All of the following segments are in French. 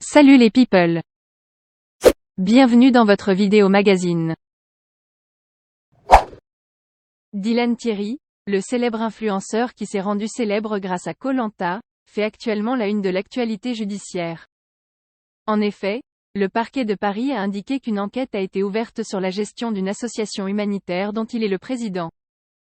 Salut les people! Bienvenue dans votre vidéo magazine. Dylan Thierry, le célèbre influenceur qui s'est rendu célèbre grâce à Koh-Lanta, fait actuellement la une de l'actualité judiciaire. En effet, le parquet de Paris a indiqué qu'une enquête a été ouverte sur la gestion d'une association humanitaire dont il est le président.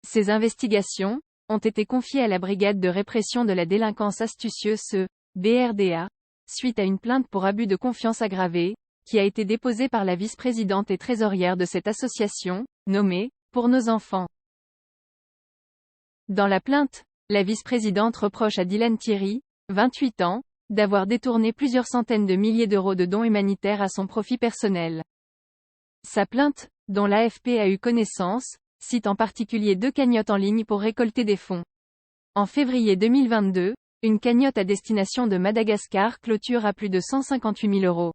Ces investigations ont été confiées à la Brigade de répression de la délinquance astucieuse, BRDA, suite à une plainte pour abus de confiance aggravé, qui a été déposée par la vice-présidente et trésorière de cette association, nommée « Pour nos enfants ». Dans la plainte, la vice-présidente reproche à Dylan Thierry, 28 ans, d'avoir détourné plusieurs centaines de milliers d'euros de dons humanitaires à son profit personnel. Sa plainte, dont l'AFP a eu connaissance, cite en particulier 2 cagnottes en ligne pour récolter des fonds. En février 2022, une cagnotte à destination de Madagascar clôture à plus de 158 000 euros.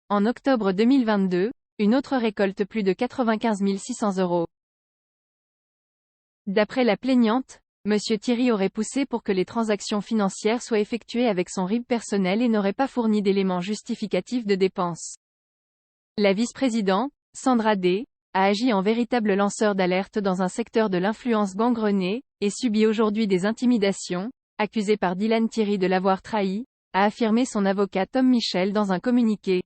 En octobre 2022, une autre récolte plus de 95 600 euros. D'après la plaignante, M. Thierry aurait poussé pour que les transactions financières soient effectuées avec son RIB personnel et n'aurait pas fourni d'éléments justificatifs de dépenses. La vice-présidente, Sandra D., a agi en véritable lanceur d'alerte dans un secteur de l'influence gangrené, et subit aujourd'hui des intimidations, accusé par Dylan Thierry de l'avoir trahi, a affirmé son avocat Tom Michel dans un communiqué.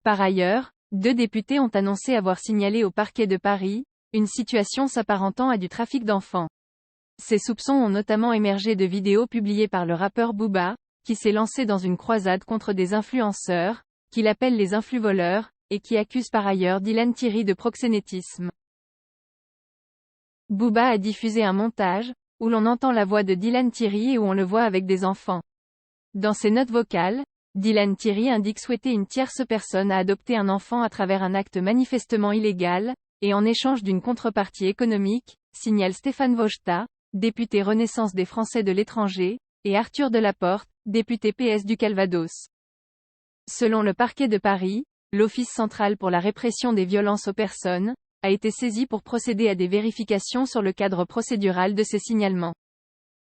Par ailleurs, 2 députés ont annoncé avoir signalé au parquet de Paris une situation s'apparentant à du trafic d'enfants. Ces soupçons ont notamment émergé de vidéos publiées par le rappeur Booba, qui s'est lancé dans une croisade contre des influenceurs, qu'il appelle les influvoleurs, et qui accuse par ailleurs Dylan Thierry de proxénétisme. Booba a diffusé un montage, où l'on entend la voix de Dylan Thierry et où on le voit avec des enfants. Dans ses notes vocales, Dylan Thierry indique souhaiter une tierce personne à adopter un enfant à travers un acte manifestement illégal, et en échange d'une contrepartie économique, signale Stéphane Vojta, député Renaissance des Français de l'étranger, et Arthur Delaporte, député PS du Calvados. Selon le parquet de Paris, l'Office central pour la répression des violences aux personnes a été saisi pour procéder à des vérifications sur le cadre procédural de ces signalements.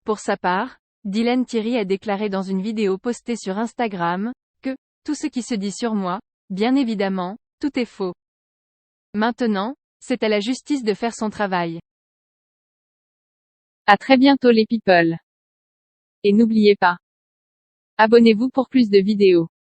Pour sa part, Dylan Thierry a déclaré dans une vidéo postée sur Instagram que « Tout ce qui se dit sur moi, bien évidemment, tout est faux. Maintenant, c'est à la justice de faire son travail. » À très bientôt les people. Et n'oubliez pas, abonnez-vous pour plus de vidéos.